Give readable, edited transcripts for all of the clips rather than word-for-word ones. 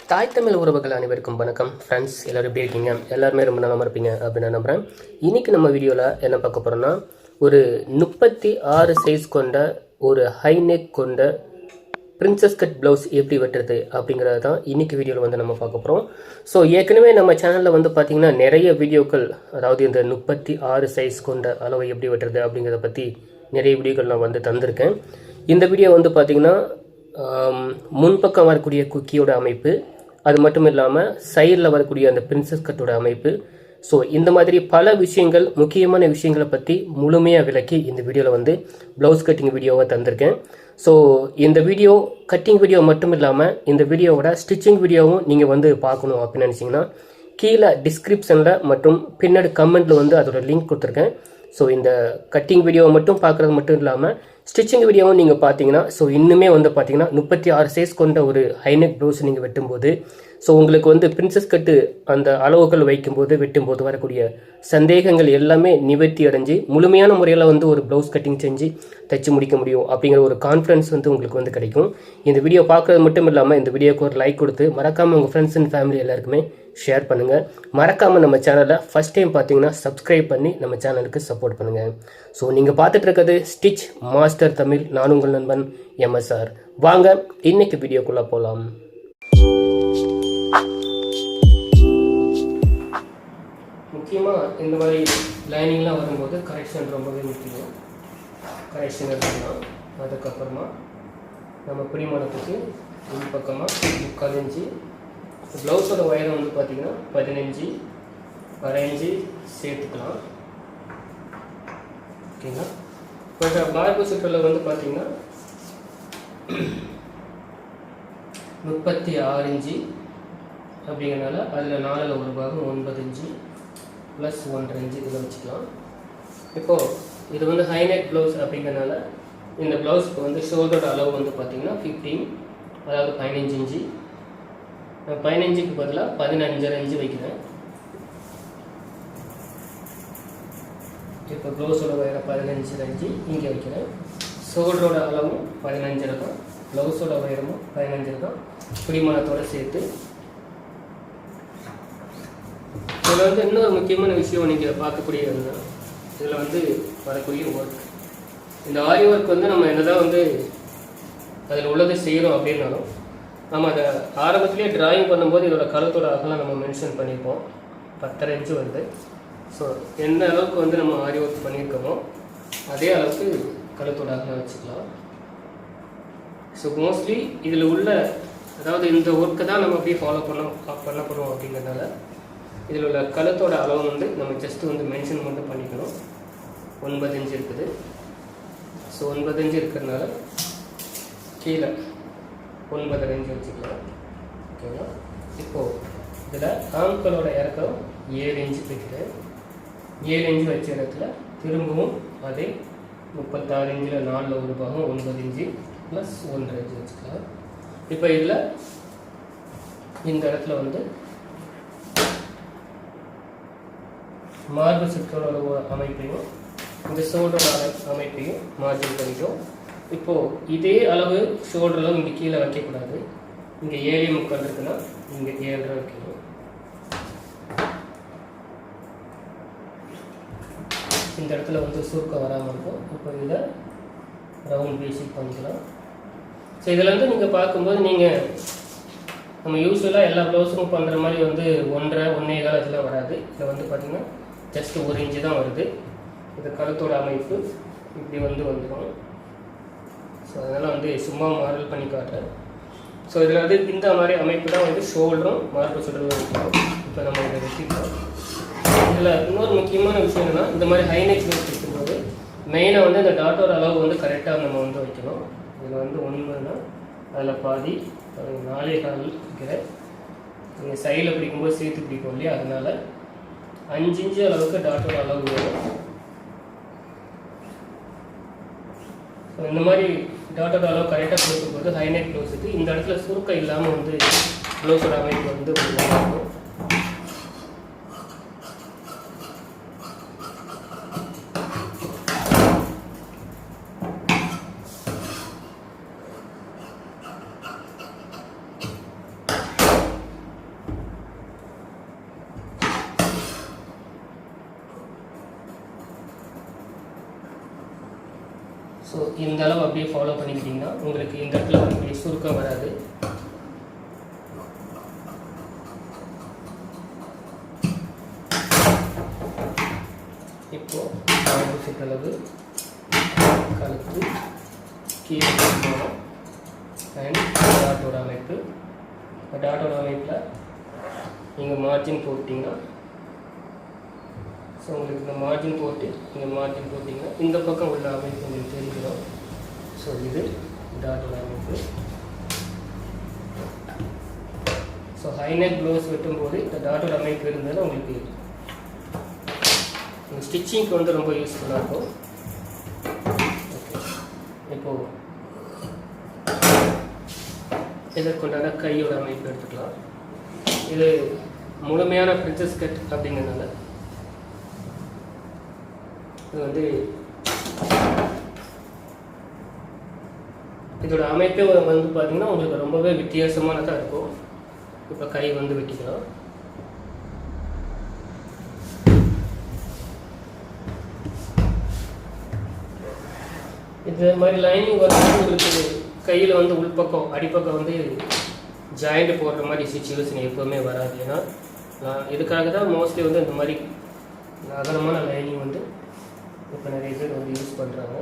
தாய் தமிழ் உறவுகள் அனைவருக்கும் வணக்கம் ஃப்ரெண்ட்ஸ். எல்லோரும் எப்படி இருக்கீங்க? எல்லாருமே ரொம்ப நல்லா இருப்பீங்க அப்படின்னு நான் நம்புகிறேன். இன்றைக்கி நம்ம வீடியோவில் என்ன பார்க்க போகிறோன்னா, ஒரு 36 சைஸ் கொண்ட ஒரு ஹைநெக் கொண்ட பிரின்சஸ் கட் ப்ளவுஸ் எப்படி வெட்டுறது அப்படிங்கிறது தான் இன்றைக்கி வீடியோவில் வந்து நம்ம பார்க்க போகிறோம். ஸோ ஏற்கனவே நம்ம சேனலில் வந்து பார்த்திங்கன்னா நிறைய வீடியோக்கள், அதாவது இந்த 36 சைஸ் கொண்ட அளவை எப்படி வெட்டுறது அப்படிங்கிறத பற்றி நிறைய வீடியோக்கள் நான் வந்து தந்திருக்கேன். இந்த வீடியோ வந்து பார்த்திங்கன்னா முன்பக்கம் வரக்கூடிய குக்கியோட அமைப்பு, அது மட்டும் இல்லாமல் சைடில் வரக்கூடிய அந்த பிரின்சஸ் கட்டோட அமைப்பு, ஸோ இந்த மாதிரி பல விஷயங்கள், முக்கியமான விஷயங்களை பற்றி முழுமையாக விளக்கி இந்த வீடியோவில் வந்து ப்ளவுஸ் கட்டிங் வீடியோவை தந்திருக்கேன். ஸோ இந்த வீடியோ கட்டிங் வீடியோ மட்டும் இல்லாமல் இந்த வீடியோவோட ஸ்டிச்சிங் வீடியோவும் நீங்கள் வந்து பார்க்கணும் அப்படின்னு நினச்சிங்கன்னா கீழே டிஸ்கிரிப்ஷனில் மற்றும் பின்னாடி கமெண்ட்டில் வந்து அதோட லிங்க் கொடுத்துருக்கேன். ஸோ இந்த கட்டிங் வீடியோவை மட்டும் பார்க்குறது மட்டும் இல்லாமல் ஸ்டிச்சிங் வீடியோவும் நீங்கள் பார்த்தீங்கன்னா, ஸோ இன்னுமே வந்து பார்த்தீங்கன்னா 36 சைஸ் கொண்ட ஒரு ஹைநெக் ப்ளவுஸ் நீங்கள் வெட்டும்போது, ஸோ உங்களுக்கு வந்து பிரின்சஸ் கட்டு அந்த அளவுகள் வைக்கும்போது வெட்டும்போது வரக்கூடிய சந்தேகங்கள் எல்லாமே நிவர்த்தி அடைஞ்சு முழுமையான முறையில் வந்து ஒரு ப்ளவுஸ் கட்டிங் செஞ்சு தைச்சு முடிக்க முடியும் அப்படிங்கிற ஒரு கான்ஃபிடன்ஸ் வந்து உங்களுக்கு வந்து கிடைக்கும். இந்த வீடியோ பார்க்குறது மட்டும் இல்லாமல் இந்த வீடியோக்கு ஒரு லைக் கொடுத்து மறக்காமல் உங்கள் ஃப்ரெண்ட்ஸ் அண்ட் ஃபேமிலி எல்லாருக்குமே ஷேர் பண்ணுங்கள். மறக்காமல் நம்ம சேனலை ஃபஸ்ட் டைம் பார்த்தீங்கன்னா சப்ஸ்கிரைப் பண்ணி நம்ம சேனலுக்கு சப்போர்ட் பண்ணுங்கள். ஸோ நீங்கள் பார்த்துட்டு இருக்கிறது ஸ்டிச் மாஸ்டர் தமிழ். நான் உங்கள் நண்பன் MSR. வாங்க இன்னைக்கு வீடியோக்குள்ளே போகலாம். முக்கியமாக இந்த மாதிரி லைனிங்லாம் வரும்போது கரெக்ஷன் ரொம்பவே முக்கியம். கரெக்ஷன் எடுத்துக்கலாம். அதுக்கப்புறமா நம்ம பிடிமானத்துக்கு உள்பக்கமாக 3/4 இன்ச்சு, ப்ளவுஸோட உயரம் வந்து பார்த்திங்கன்னா 15, அரை இன்ச்சு சேர்த்துக்கலாம். ஓகேங்களா? இப்போ மார்பு சுற்றில் வந்து பார்த்திங்கன்னா 36 இன்ச்சு அப்படிங்கிறனால அதில் 4ல் ஒரு பாகம் 9 இன்ச்சு ப்ளஸ் 1.5 இன்ச்சு இதில் வச்சுக்கலாம். இப்போது இது வந்து ஹைநெக் ப்ளவுஸ் அப்படிங்கிறனால இந்த ப்ளவுஸ்க்கு வந்து ஷோல்டரோட அளவு வந்து பார்த்திங்கன்னா 15, அதாவது 15 இன்ச்சு. நான் 15க்கு பதிலாக 15.5 இன்ச்சு வைக்கிறேன். இப்போ ப்ளவுஸோட உயரம் 15 இன்ச்சு இங்கே வைக்கிறேன். ஷோல்டரோட அளவும் 15 தான், ப்ளவுஸோட உயரமும் 15 தான், பிடிமானத்தோடு சேர்த்து. இதில் வந்து இன்னொரு முக்கியமான விஷயம் நீங்கள் பார்க்கக்கூடிய இதில் வந்து வரக்கூடிய ஒர்க், இந்த ஆரி ஒர்க் வந்து நம்ம என்னதான் வந்து அதில் உள்ளதை செய்கிறோம் அப்படின்னாலும் நம்ம அதை ஆரம்பத்திலே டிராயிங் பண்ணும்போது இதோட கழுத்தோட அகலம் நம்ம மென்ஷன் பண்ணியிருப்போம், 10.5 இன்ச்சு வருது. ஸோ எந்த அளவுக்கு வந்து நம்ம ஆரி ஒர்க் பண்ணியிருக்கோமோ அதே அளவுக்கு கழுத்தோட அகலம் வச்சுக்கலாம். ஸோ மோஸ்ட்லி இதில் உள்ள, அதாவது இந்த ஒர்க்கை தான் நம்ம அப்படியே ஃபாலோ பண்ண போகிறோம் அப்படிங்கிறதுனால இதில் உள்ள கழுத்தோட அளவு வந்து நம்ம ஜஸ்ட்டு வந்து மென்ஷன் மட்டும் பண்ணிக்கணும். 9 இன்ச்சு இருக்குது. ஸோ 9 இன்ச்சு இருக்கிறதுனால கீழே 9.5 இன்ச்சு வச்சுக்கலாம். ஓகேங்களா? இப்போது இதில் ஆம்களோட இறக்கம் 7 இன்ச்சு வைக்கிறேன். 7 இன்ச்சு வச்ச இடத்துல திரும்பவும் அதே 36 இன்ச்சில் 4ல் ஒரு பாகம் 9 இன்ச்சு ப்ளஸ் 1.5 இன்ச்சு வச்சுக்கலாம். இப்போ இதில் இந்த இடத்துல வந்து மார்பு சுற்றோட அமைப்பையும் இந்த ஷோல்டரோட அமைப்பையும் மார்ஜின் பண்ணிக்கும். இப்போது இதே அளவு ஷோல்டரில் இங்கே கீழே வைக்கக்கூடாது. இங்கே 7.75 இருக்குன்னா இங்கே 7.5 வைக்கணும். இந்த இடத்துல வந்து சுருக்கம் வராமல் இருக்கும். இப்போ இதில் ரவுண்ட் பேசிக் பண்ணிக்கலாம். ஸோ இதில் வந்து நீங்கள் பார்க்கும்போது நீங்கள் நம்ம யூஸ்வலாக எல்லா ப்ளவுஸும் பண்ணுற மாதிரி வந்து 1.5 இதெல்லாம் வராது. இதில் வந்து பார்த்திங்கன்னா ஜஸ்ட் 1 இன்ச்சு தான் வருது. இது கழுத்தோட அமைப்பு இப்படி வந்துடும். ஸோ அதனால் வந்து சும்மா மாடல் பண்ணி காட்டுறேன். ஸோ இதில் வந்து இந்த மாதிரி அமைப்பு தான் வந்து ஷோல்டரும் மார்பு சுடலும் இருக்கும். இப்போ நம்ம இதை வச்சுக்கலாம். இதில் இன்னொரு முக்கியமான விஷயம் என்னென்னா, இந்த மாதிரி ஹைநெக் ப்ளவுஸ் வைக்கும்போது மெயினாக வந்து இந்த டாட்டோட அளவு வந்து கரெக்டாக நம்ம வந்து வைக்கணும். இதில் வந்து 1னா அதில் பாதி 4.25 வைக்கிறேன். நீங்கள் சைடில் பிடிக்கும்போது சேர்த்து பிடிக்கும் இல்லையா, அதனால் 5 இன்ச்சு அளவுக்கு டாட்டோட அளவு வேணும். இந்த மாதிரி டாட்டோட அளவு கரெக்டாக கொடுக்கும்போது ஹைநெக் ப்ளவுஸுக்கு இந்த இடத்துல சுருக்கம் இல்லாமல் வந்து ப்ளவுஸோட அமைப்பு வந்து இருக்கும். ஸோ இந்த அளவு அப்படியே ஃபாலோ பண்ணிக்கிட்டிங்கன்னா உங்களுக்கு இந்த இடத்துல வந்து சுருக்கம் வராது. இப்போது சுற்றளவு கழுத்து கீழே போகணும். அண்ட் டாட்டோட அமைப்பு, டாட்டோட அமைப்பில் நீங்கள் மார்ஜின் போட்டிங்கன்னா, ஸோ உங்களுக்கு இந்த மார்ஜின் போட்டு நீங்கள் மார்ஜின் போட்டிங்கன்னா இந்த பக்கம் உள்ள அமைப்பு உங்களுக்கு தெரிஞ்சிடும். ஸோ இது டாட்டோட அமைப்பு. ஸோ ஹைநெக் ப்ளவுஸ் வெட்டும்போது இந்த டாட்டோட அமைப்பு இருந்தாலும் உங்களுக்கு ஸ்டிச்சிங்க்கு வந்து ரொம்ப யூஸ்ஃபுல்லாக இருக்கும். இப்போது இதற்குண்டான கையோட அமைப்பு எடுத்துக்கலாம். இது முழுமையான பிரின்சஸ் கட் அப்படிங்கிறதுனால இது வந்து இதோட அமைப்பே வந்து பார்த்திங்கன்னா உங்களுக்கு ரொம்பவே வித்தியாசமானதாக இருக்கும். இப்போ கை வந்து வெட்டிக்கலாம். இது மாதிரி லைனிங் வரும்போது உங்களுக்கு கையில் வந்து உள்பக்கம் அடிப்பக்கம் வந்து ஜாயிண்ட் போடுற மாதிரி சிச்சுவேஷன் எப்போவுமே வராது. ஏன்னா இதுக்காக தான் மோஸ்ட்லி வந்து இந்த மாதிரி அகலமான லைனிங் வந்து இப்போ நிறைய பேர் வந்து யூஸ் பண்ணுறாங்க.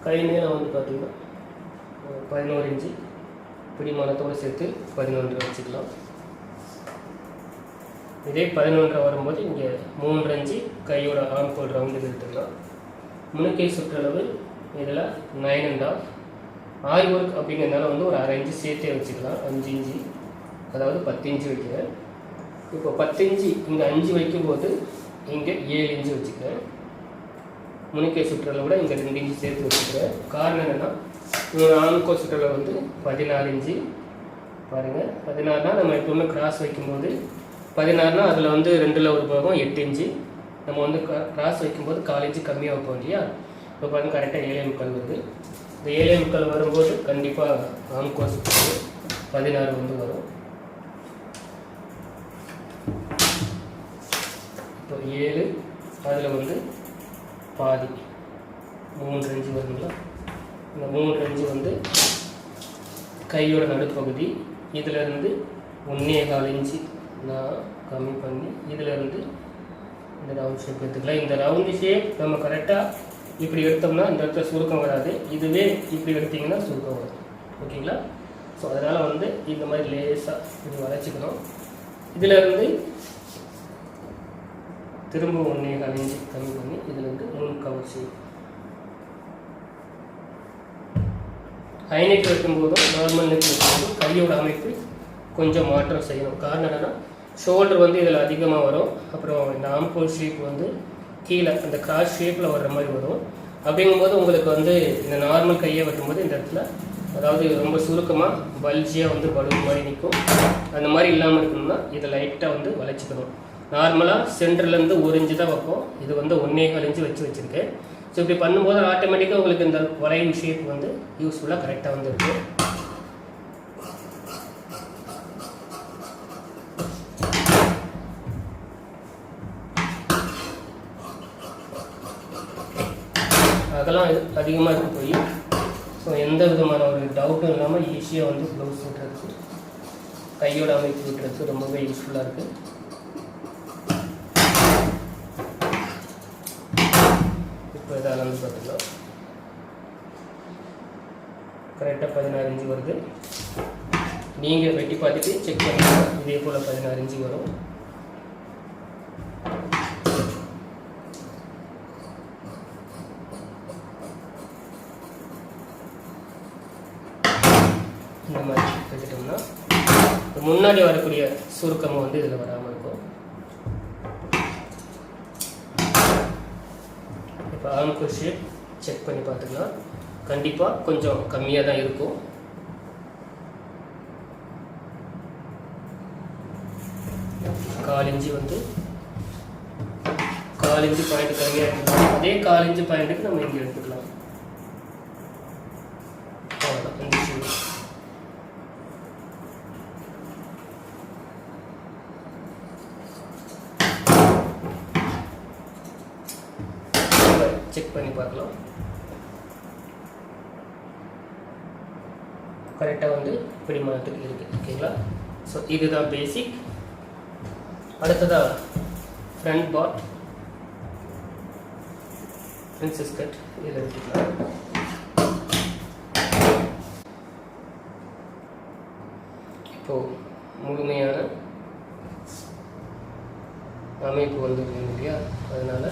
கை நீளம் வந்து பார்த்திங்கன்னா 11 இன்ச்சு பிடிமானத்தோடு சேர்த்து 11 வச்சுக்கலாம். இதே 11 வரும்போது இங்கே 3 இன்ச்சு கையோட ஆம்கோல் ரவுண்டு எடுத்துக்கலாம். முன்கை சுற்றளவு இதில் 9.5. ஆரி ஒர்க் அப்படிங்கிறதுனால வந்து ஒரு 1/2 இன்ச்சு சேர்த்தே வச்சுக்கலாம். 5 இன்ச்சு, அதாவது 10 இன்ச்சு வைக்கிறேன். இப்போ 10 இன்ச்சு இங்கே 5 வைக்கும்போது இங்கே 7 இன்ச்சு வச்சுக்கிறேன். முன்கை சுற்றளவு விட இங்கே 2 இன்ச்சு சேர்த்து வச்சுக்கிறேன். காரணம் என்னென்னா ஆம்கோல் சுற்றளவு வந்து 14 இன்ச்சு. பாருங்கள், 14னா நம்ம எப்பவுமே கிராஸ் வைக்கும்போது 16னா அதில் வந்து 2ல் ஒரு பாகம் 8 இன்ச்சு. நம்ம வந்து கிராஸ் வைக்கும்போது 4 இன்ச்சு கம்மியாக வைப்போம் இல்லையா. இப்போ பாருங்கள், கரெக்டாக 7.25 வருது. இந்த 7.25 வரும்போது கண்டிப்பாக ஆம்கோல் சுற்றளவு 16 வந்து வரும். இப்போ 7 அதில் வந்து பாதி 3 இன்ச்சு வருங்களா. இந்த 3 இன்ச்சு வந்து கையோட நடுப்பகுதி. இதிலேருந்து 1.25 இன்ச்சு நான் கம்மி பண்ணி இதிலேருந்து இந்த ரவுண்ட் ஷேப் எடுத்துக்கலாம். இந்த ரவுண்டு ஷேப் நம்ம கரெக்டாக இப்படி எடுத்தோம்னா இந்த இடத்துல சுருக்கம் வராது. இதுவே இப்படி எடுத்திங்கன்னா சுருக்கம் வரும். ஓகேங்களா. ஸோ அதனால் வந்து இந்த மாதிரி லேஸாக இது வளைச்சிக்கணும். இதிலேருந்து திரும்ப 1.25 இன்ச்சு கம்மி பண்ணி இதிலேருந்து 3 கவர் ஷேப். ஹைநெக் வைக்கும்போதும் நார்மல் நெக் வைக்கும்போதும் கையோட அமைப்பு கொஞ்சம் மாற்றம் செய்யணும். காரணம் என்னென்னா ஷோல்டர் வந்து இதில் அதிகமாக வரும். அப்புறம் இந்த ஆம்கோல் ஷேப் வந்து கீழே அந்த கிராஸ் ஷேப்பில் வர்ற மாதிரி வரும். அப்படிங்கும்போது உங்களுக்கு வந்து இந்த நார்மல் கையை வெட்டும்போது இந்த இடத்துல அதாவது ரொம்ப சுருக்கமாக பல்ஜியாக வந்து பலூன் மாதிரி நிற்கும். அந்த மாதிரி இல்லாமல் இருக்கணும்னா இதை லைட்டாக வந்து வளைச்சிக்கணும். நார்மலாக சென்டர்லேருந்து 1 இன்ச்சு தான் வைப்போம். இது வந்து 1.25 இன்ச்சு வச்சுருக்கேன். ஸோ இப்படி பண்ணும்போது ஆட்டோமேட்டிக்காக உங்களுக்கு இந்த வளைவு ஷேப் வந்து யூஸ்ஃபுல்லாக கரெக்டாக வந்து இருக்குது. அதெல்லாம் அதிகமாக இருக்க போய் ஸோ எந்த விதமான ஒரு டவுட்டும் இல்லாமல் ஈஸியாக வந்து ப்ளவுஸ் விட்டுறதுக்கு கையோட அமைப்பு விட்டுறதுக்கு ரொம்பவே யூஸ்ஃபுல்லாக இருக்குது. இப்போ இதை அளந்து பார்த்துக்கலாம். கரெக்டாக 16 இன்ச்சு வருது. நீங்கள் வெட்டி பார்த்துட்டு செக் பண்ணிக்கலாம். இதே போல் 16 இன்ச்சு வரும். இந்த மாதிரி வச்சுட்டோம்னா முன்னாடி வரக்கூடிய சுருக்கமும் வந்து இதில் வராமல் இருக்கும். இப்போ ஆம்கோல் ஷேப் செக் பண்ணி பார்த்துக்கலாம். கண்டிப்பாக கொஞ்சம் கம்மியாக தான் இருக்கும். கால் இன்ச்சு வந்து 4 இன்ச்சு பாயிண்ட் கம்மியாக எடுத்துக்கலாம். அதே 4 இன்ச்சு பாயிண்ட்டுக்கு நம்ம இங்கே எடுத்துக்கலாம். பார்க்கலாம். கரெக்டாக வந்து பிடிமானத்துக்கு இருக்குது. ஓகேங்களா? ஸோ இதுதான் பேசிக். அடுத்ததாக ஃப்ரண்ட் பார்ட், பிரின்சஸ் கட் இதில் எடுத்துக்கலாம். இப்போது முழுமையான அமைப்பு வந்துருக்கு இல்லையா, அதனால்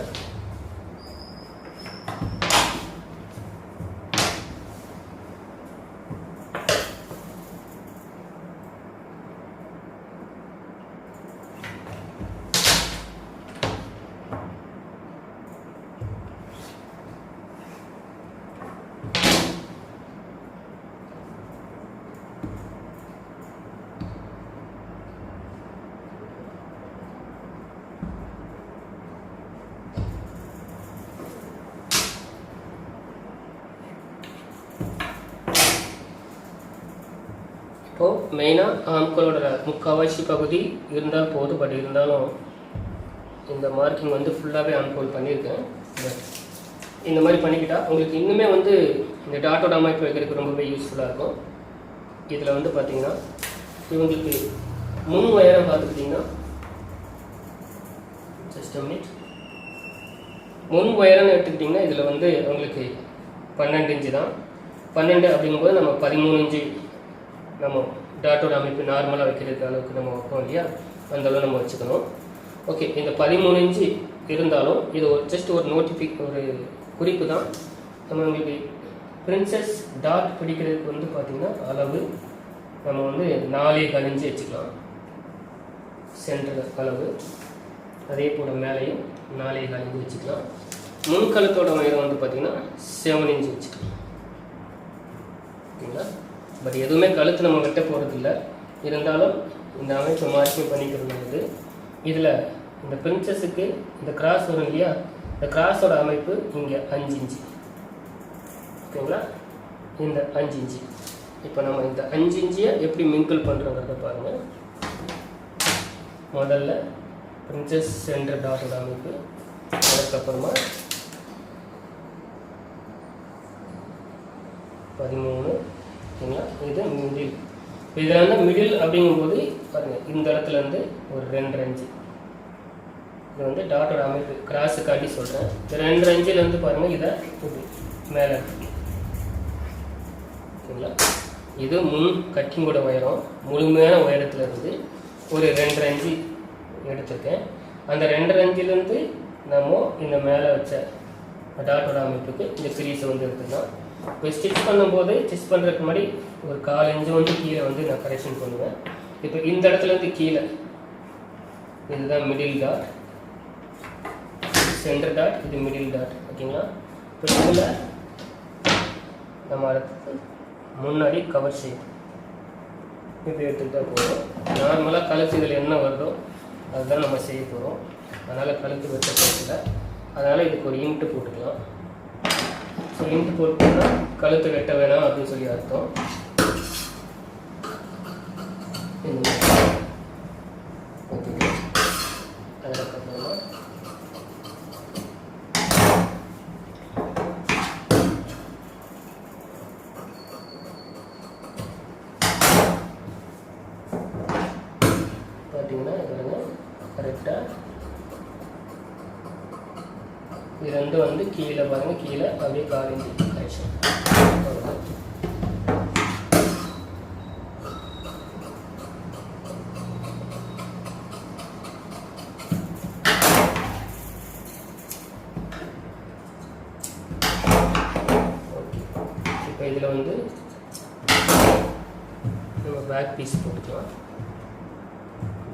இப்போது மெயினாக ஆம்களோட முக்கால்வாசி பகுதி இருந்தால் போதும். பட் இருந்தாலும் இந்த மார்க்கிங் வந்து ஃபுல்லாகவே ஆம்கோல் பண்ணியிருக்கேன். பட் இந்த மாதிரி பண்ணிக்கிட்டால் உங்களுக்கு இன்னுமே வந்து இந்த டாட்டோட அமைப்பு வைக்கிறதுக்கு ரொம்பவே யூஸ்ஃபுல்லாக இருக்கும். இதில் வந்து பார்த்திங்கன்னா இவங்களுக்கு முன் உயரம் பார்த்துக்கிட்டிங்கன்னா ஜஸ்ட் அ மினிட், முன் உயரம்னு எடுத்துக்கிட்டிங்கன்னா இதில் வந்து அவங்களுக்கு 12 இன்ச்சு தான். 12 அப்படிங்கும்போது நம்ம 13 இன்ச்சு நம்ம டாட்டோட அமைப்பு நார்மலாக வைக்கிறதுக்கு அளவுக்கு நம்ம வைப்போம் இல்லையா, அந்த அளவு நம்ம வச்சுக்கணும். ஓகே, இந்த 13 இன்ச்சு இருந்தாலும் இது ஜஸ்ட் ஒரு ஒரு குறிப்பு தான். நம்ம உங்களுக்கு பிரின்சஸ் டாட் பிடிக்கிறதுக்கு வந்து பார்த்திங்கன்னா அளவு நம்ம வந்து 4.25 இன்ச்சு வச்சுக்கலாம். சென்டர் அளவு அதே போல் மேலேயும் 4.25 இன்ச்சு வச்சுக்கலாம். முன்கழுத்தோட உயரம் வந்து பார்த்திங்கன்னா 7 இன்ச்சு வச்சுக்கலாம். ஓகேங்களா? பட் எதுவுமே கழுத்து நம்ம வெட்ட போகிறதில்ல. இருந்தாலும் இந்த அமைப்பை மார்க்கிங் பண்ணிக்கிறது. இதில் இந்த பிரின்சஸுக்கு இந்த கிராஸ் வரும் இல்லையா, இந்த கிராஸோட அமைப்பு இங்கே 5 இன்ச்சு. ஓகேங்களா? இந்த 5 இன்ச்சு. இப்போ நம்ம இந்த 5 இன்ச்சியை எப்படி மிங்கிள் பண்ணுறோங்கிறத பாருங்கள். முதல்ல பிரின்சஸ் சென்டர் டாட்டோட அமைப்பு, அதுக்கப்புறமா 13. ஓகேங்களா? இது மிடில். இதில் வந்து மிடில் அப்படிங்கும்போது பாருங்கள், இந்த இடத்துலேருந்து ஒரு 2 இன்ச்சு. இது வந்து டாட்டோட அமைப்பு கிராஸு காட்டி சொல்கிறேன். இந்த 2 இன்ச்சிலேருந்து பாருங்கள், இதை இது மேலே. ஓகேங்களா? இது முன் கட்டிங்கோட உயரம். முழுமையான உயரத்தில் இருந்து ஒரு 2 இன்ச்சு எடுத்திருக்கேன். அந்த 2 இன்ச்சிலேருந்து நம்ம இந்த மேலே வச்ச டாட்டோட அமைப்புக்கு இந்த கிரீஸை வந்து எடுத்துக்கலாம். இப்போ ஸ்டிச் பண்ணும்போது ஸ்டிச் பண்ணுறதுக்கு முன்னாடி ஒரு 1/4 இன்ச்சு வந்து கீழே வந்து நான் கரெக்ஷன் பண்ணுவேன். இப்போ இந்த இடத்துலேருந்து கீழே இதுதான் மிடில் டாட், சென்டர் டாட், இது மிடில் டாட். ஓகேங்களா? இப்போ இதில் நம்ம அடுத்து முன்னாடி கவர் ஷேப் இப்படி எடுத்துக்கிட்டால் போதும். நார்மலாக கழுத்து இதில் என்ன வருதோ அதுதான் நம்ம செய்ய போகிறோம். அதனால் கழுத்து வெட்ட போகிறதில்ல. அதனால் இதுக்கு ஒரு இன்ட்டு போட்டுக்கலாம். ஸோ இன்ட்டு போட்டோம்னா கழுத்து வெட்ட வேணாம் அப்படின்னு சொல்லி அர்த்தம். அதுக்கப்புறமா பார்த்தீங்கன்னா கரெக்டாக இது ரெண்டும் வந்து கீழே பாருங்கள், கீழே அப்படியே 1/4 இன்ச்சு கரெக்ஷன். இப்போ இதில் வந்து நம்ம பேக் பீஸ் போட்டுக்கலாம்.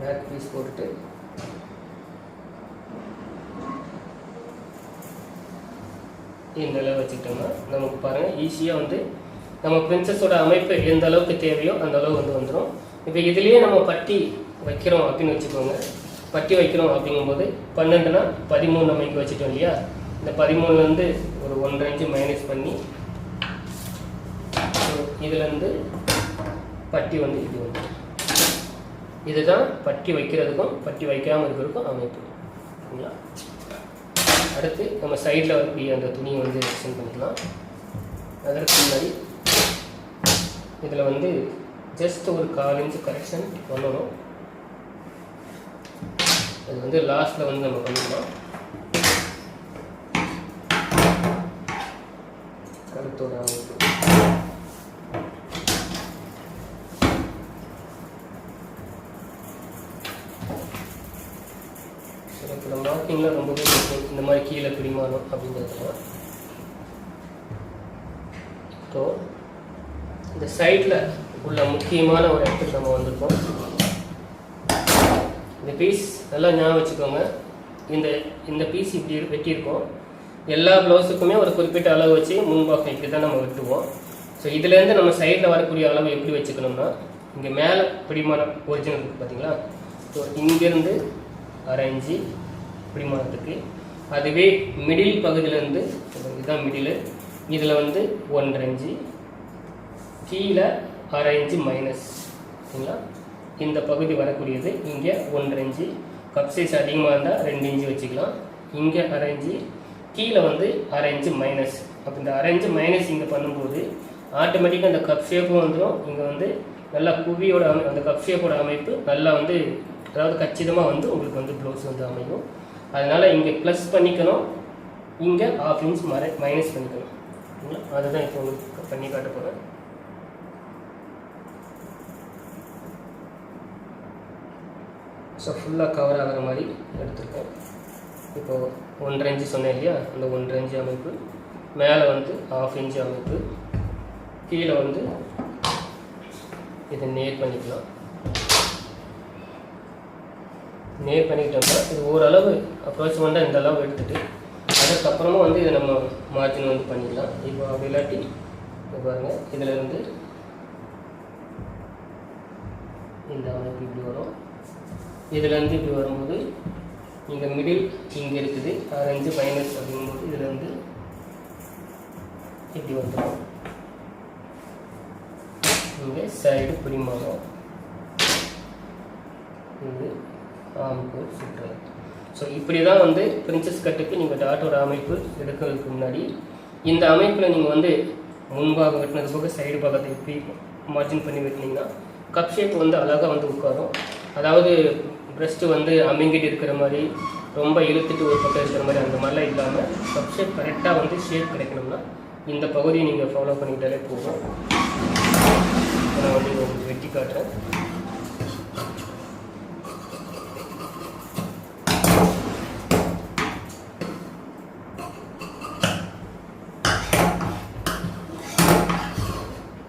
பேக் பீஸ் போட்டுட்டு இந்த அளவு வச்சுக்கிட்டோம்னா நமக்கு பாருங்கள் ஈஸியாக வந்து நம்ம பிரின்சஸோட அமைப்பு எந்த அளவுக்கு தேவையோ அந்த அளவு வந்து வந்துடும். இப்போ இதுலேயே நம்ம பட்டி வைக்கிறோம் அப்படின்னு வச்சுக்கோங்க. பட்டி வைக்கிறோம் அப்படிங்கும்போது 12னா 13 நம்ம இங்கே வச்சுட்டோம் இல்லையா, இந்த 13லேருந்து ஒரு 1/2 இன்ச்சு மைனஸ் பண்ணி இதுலேருந்து பட்டி வந்து இது வந்து இதுதான் பட்டி வைக்கிறதுக்கும் பட்டி வைக்காமல் இருக்கிறதுக்கும் அமைப்பு. சரிங்களா? அடுத்து நம்ம சைடில் வரக்கூடிய அந்த துணியை வந்து எக்ஸ்டெண்ட் பண்ணிக்கலாம். அதற்கு முன்னாடி இதில் வந்து ஜஸ்ட் ஒரு 1/4 இன்ச் கரெக்ஷன் பண்ணணும். அது வந்து லாஸ்ட்டில் வந்து நம்ம பண்ணிக்கலாம். கருத்தோட அமைப்பு சில மார்க்கிங்லாம் ரொம்பவே முக்கியம். இந்த மாதிரி கீழே பிடிமானம் அப்படிங்கிறதுலாம். ஸோ இந்த சைடில் உள்ள முக்கியமான ஒரு இடத்துக்கு நம்ம வந்திருக்கோம். இந்த பீஸ் நல்லா ஞாபகம் வச்சுக்கோங்க. இந்த பீஸ் இப்படி வெட்டியிருக்கோம். எல்லா ப்ளவுஸுக்குமே ஒரு குறிப்பிட்ட அளவு வச்சு முன்பாகம் இப்படி தான் நம்ம வெட்டுவோம். ஸோ இதுலேருந்து நம்ம சைடில் வரக்கூடிய அளவு எப்படி வச்சுக்கணும்னா, இங்கே மேலே பிடிமானம் ஒரிஜினல் இருக்குது பார்த்தீங்களா. ஸோ இங்கேருந்து 1/2 இன்ச்சு பிடிமானத்துக்கு, அதுவே மிடில் பகுதியிலேருந்து இதுதான் மிடில், இதில் வந்து 1/2 இன்ச்சு, கீழே 1/2 இன்ச்சு மைனஸ். சரிங்களா, இந்த பகுதி வரக்கூடியது இங்கே 1/2 இன்ச்சு. கப் சைஸ் அதிகமாக இருந்தால் 2 இன்ச்சு வச்சுக்கலாம். இங்கே 1/2 இன்ச்சு, கீழே வந்து 1/2 இன்ச்சு மைனஸ். அப்போ இந்த 1/2 இன்ச்சு மைனஸ் இங்கே பண்ணும்போது ஆட்டோமேட்டிக்காக அந்த கப் ஷேப்பும் வந்துடும். இங்கே வந்து நல்லா குவியோட அந்த கப் ஷேப்போட அமைப்பு நல்லா வந்து அதாவது கச்சிதமாக வந்து உங்களுக்கு வந்து ப்ளவுஸ் வந்து அமையும். அதனால் இங்கே ப்ளஸ் பண்ணிக்கணும், இங்கே 1/2 இன்ச் மைனஸ் பண்ணிக்கணும். அதுதான் இப்போ உங்களுக்கு பண்ணி காட்ட போகிறேன். ஸோ ஃபுல்லாக கவர் ஆகிற மாதிரி எடுத்துருக்கேன். இப்போது 1/2 இன்ச்சு சொன்னேன் இல்லையா, அந்த 1/2 இன்ச்சு அமைப்பு, மேலே வந்து 1/2 இன்ச்சு அமைப்பு, கீழே வந்து இதை நேர் பண்ணிக்கலாம். நேர் பண்ணிக்கிட்டோம்னா இது ஓரளவு அப்ரோச்மெண்ட்டாக இந்த அளவு எடுத்துகிட்டு அதுக்கப்புறமா வந்து இதை நம்ம மார்ஜின் வந்து பண்ணிடலாம். இப்போ அப்படி இல்லாட்டி பாருங்கள், இதில் இருந்து இந்த அமைப்பு இப்படி வரும். இதிலேருந்து இப்படி வரும்போது இங்கே மிடில் இங்கே இருக்குது 1/2 இன்ச்சு மைனஸ் அப்படிங்கும்போது இதிலேருந்து இப்படி வந்துடும். இங்கே சைடு பிடிமானம், இது ஆம்கோ சுற்று. ஸோ இப்படி தான் வந்து பிரின்சஸ் கட்டுக்கு நீங்கள் டாட்டோட அமைப்பு எடுக்கிறதுக்கு முன்னாடி இந்த அமைப்பில் நீங்கள் வந்து முன்பாக வெட்டினது போக சைடு பாகத்தை இப்படி மார்ஜின் பண்ணி வெட்டினீங்கன்னா கப் ஷேப் வந்து அழகாக வந்து உட்காரும். அதாவது ப்ரெஸ்ட்டு வந்து அமிங்கிட்டு இருக்கிற மாதிரி, ரொம்ப இழுத்துட்டு ஒரு பக்கம் இருக்கிற மாதிரி அந்த மாதிரிலாம் இல்லாமல் கப் ஷேப் கரெக்டாக வந்து ஷேப் கிடைக்கணும்னா இந்த பகுதியை நீங்கள் ஃபாலோ பண்ணிக்கிட்டாலே போகும். நான் வந்து உங்களுக்கு வெட்டி காட்டுறேன்.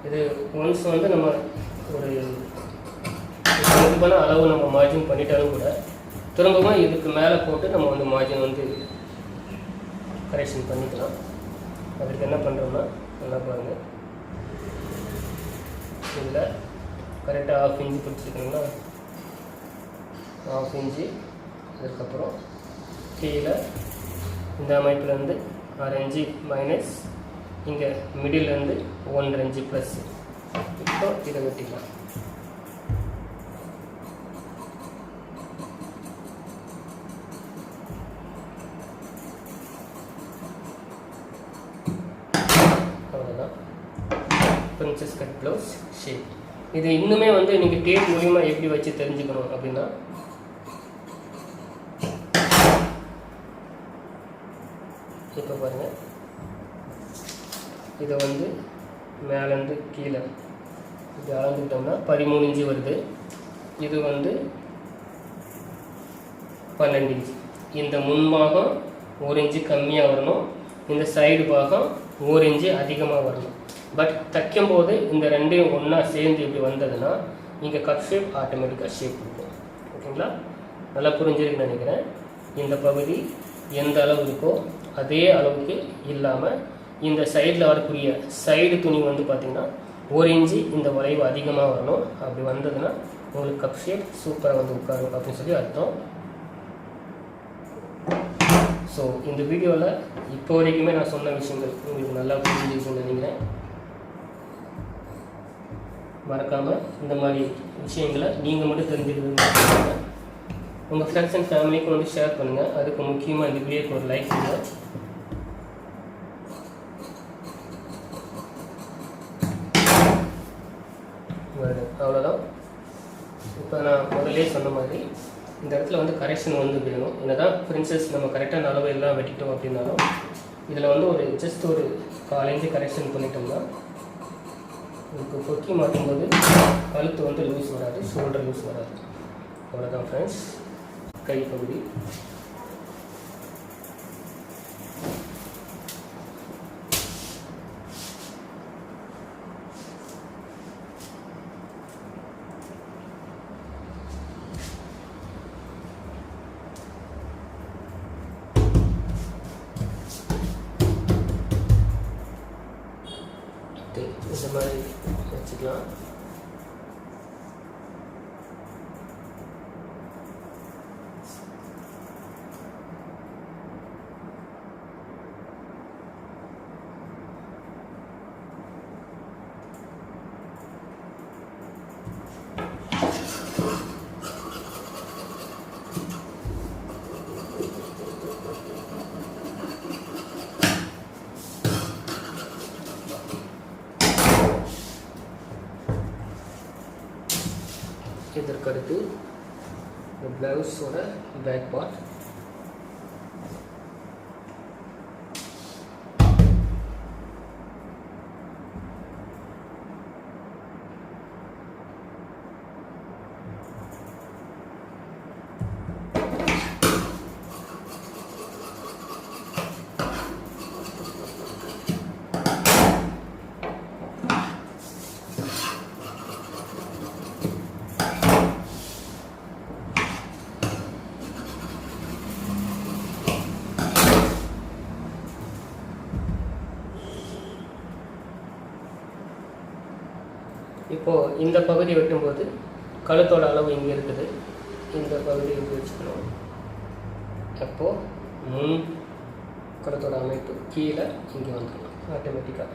இது ஒன்ஸ் வந்து நம்ம ஒரு கண்டிப்பான அளவு நம்ம மார்ஜின் பண்ணிட்டாலும் கூட திரும்பவும் இதுக்கு மேலே போட்டு நம்ம வந்து மார்ஜின் வந்து கரெக்ஷன் பண்ணிக்கலாம். அதுக்கு என்ன பண்ணுறோம்னா நல்லா பாருங்கள், இதில் கரெக்டாக 1/2 இன்ச்சு பிடிச்சிருக்கீங்களா, 1/2 இன்ச்சு. அதுக்கப்புறம் கீழே இந்த அமைப்புலேருந்து 1/2 இன்ச்சு மைனஸ், இங்கே மிடில்லேருந்து 1/2 இன்ச்சு ப்ளஸ். இப்போ இதை வெட்டிக்கலாம். அவ்வளோதான் பிரின்சஸ் கட் ப்ளவுஸ் ஷேப். இது இன்னுமே வந்து நீங்கள் டேப் மூலிமா எப்படி வச்சு தெரிஞ்சுக்கணும் அப்படின்னா, இப்போ பாருங்கள், இதை வந்து மேலேருந்து கீழே இப்படி அளந்துக்கிட்டோம்னா 13 இன்ச்சு வருது. இது வந்து 12 இன்ச்சு. இந்த முன்பாகம் 1 இன்ச்சு கம்மியாக வரணும், இந்த சைடு பாகம் 1 இன்ச்சு அதிகமாக வரணும். பட் தைக்கும் போது இந்த ரெண்டையும் ஒன்றா சேர்ந்து இப்படி வந்ததுன்னா இங்கே கப் ஷேப் ஆட்டோமேட்டிக்காக ஷேப் இருக்கும். ஓகேங்களா, நல்லா புரிஞ்சிருக்குன்னு நினைக்கிறேன். இந்த பகுதி எந்த அளவு இருக்கோ அதே அளவுக்கு இல்லாமல் இந்த சைடில் வரக்கூடிய சைடு துணி வந்து பார்த்திங்கன்னா 1 இன்ச்சு இந்த வளைவு அதிகமாக வரணும். அப்படி வந்ததுன்னா உங்களுக்கு கப் ஷேப் சூப்பராக வந்து உட்காரும் அப்படின்னு சொல்லி அர்த்தம். ஸோ இந்த வீடியோவில் இப்போ வரைக்குமே நான் சொன்ன விஷயங்கள் உங்களுக்கு நல்லா புரிஞ்சுக்கணும்னு நினைக்கிறேன். மறக்காமல் இந்த மாதிரி விஷயங்களை நீங்கள் மட்டும் தெரிஞ்சுக்கணும்னு உங்கள் ஃப்ரெண்ட்ஸ் அண்ட் ஃபேமிலிக்கு வந்து ஷேர் பண்ணுங்கள். அதுக்கு முக்கியமாக இந்த வீடியோக்கு ஒரு லைக் பண்ணுங்கள். அவ்வளோதான். இப்போ நான் முதலே சொன்ன மாதிரி இந்த இடத்துல வந்து கரெக்ஷன் வந்து வேணும். என்னதான் பிரின்சஸ் நம்ம கரெக்டான அளவு எல்லாம் வெட்டிட்டோம் அப்படின்னாலும் இதில் வந்து ஒரு ஜஸ்ட் ஒரு 1/4 இன்ச்சு கரெக்ஷன் பண்ணிட்டோம்னா உங்களுக்கு கொக்கி மாட்டும்போது கழுத்து வந்து லூஸ் வராது, ஷோல்டர் லூஸ் வராது. அவ்வளோதான் ஃப்ரெண்ட்ஸ். கை பகுதி இந்த மாதிரி வச்சுக்கலாம். இதற்கடுத்து இந்த ப்ளவுஸோட பேக் பார்ட் இப்போது இந்த பகுதி வெட்டும்போது கழுத்தோட அளவு இங்கே இருக்குது, இந்த பகுதி இங்கே வச்சுக்கணும். அப்போது முன் கழுத்தோட அமைப்பு கீழே இங்கே வந்துடும் ஆட்டோமேட்டிக்காக.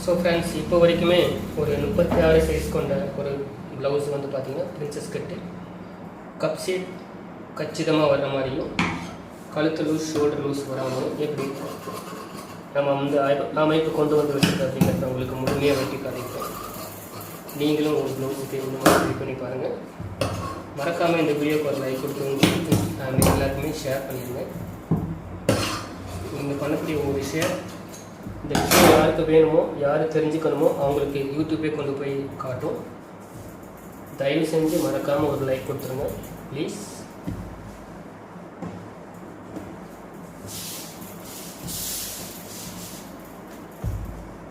ஸோ ஃப்ரெண்ட்ஸ், இப்போ வரைக்குமே ஒரு 36 சைஸ் கொண்ட ஒரு ப்ளவுஸ் வந்து பார்த்திங்கன்னா பிரின்சஸ் கட்டு கப் ஷேப் கச்சிதமாக வர்ற மாதிரியும் கழுத்து லூஸ் ஷோல்டர் லூஸ் வராமலும் எப்படி நம்ம வந்து அமைப்பு கொண்டு வந்து வச்சுருக்கோம் அப்படிங்கிறத உங்களுக்கு முழுமையாக வெட்டி காட்டிக்கிறோம். நீங்களும் ஒரு ப்ளவுஸுக்கு இந்த மாதிரி ரெடி பண்ணி பாருங்கள். மறக்காமல் இந்த வீடியோக்கு ஒரு லைக் கொடுத்து ஃபேமிலி எல்லாருக்குமே ஷேர் பண்ணிடுங்க. நீங்கள் பண்ணக்கூடிய ஒரு விஷயம் இந்த விஷயம் யாருக்கு வேணுமோ, யார் தெரிஞ்சுக்கணுமோ அவங்களுக்கு யூடியூப்பே கொண்டு போய் காட்டும். தயவு செஞ்சு மறக்காமல் ஒரு லைக் கொடுத்துருங்க ப்ளீஸ்.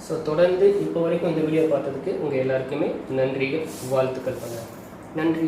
ஸோ தொடர்ந்து இப்போ வரைக்கும் இந்த வீடியோ பார்த்ததுக்கு உங்கள் எல்லாருக்குமே நன்றிகள், வாழ்த்துக்கள் பண்ணுங்கள். நன்றி.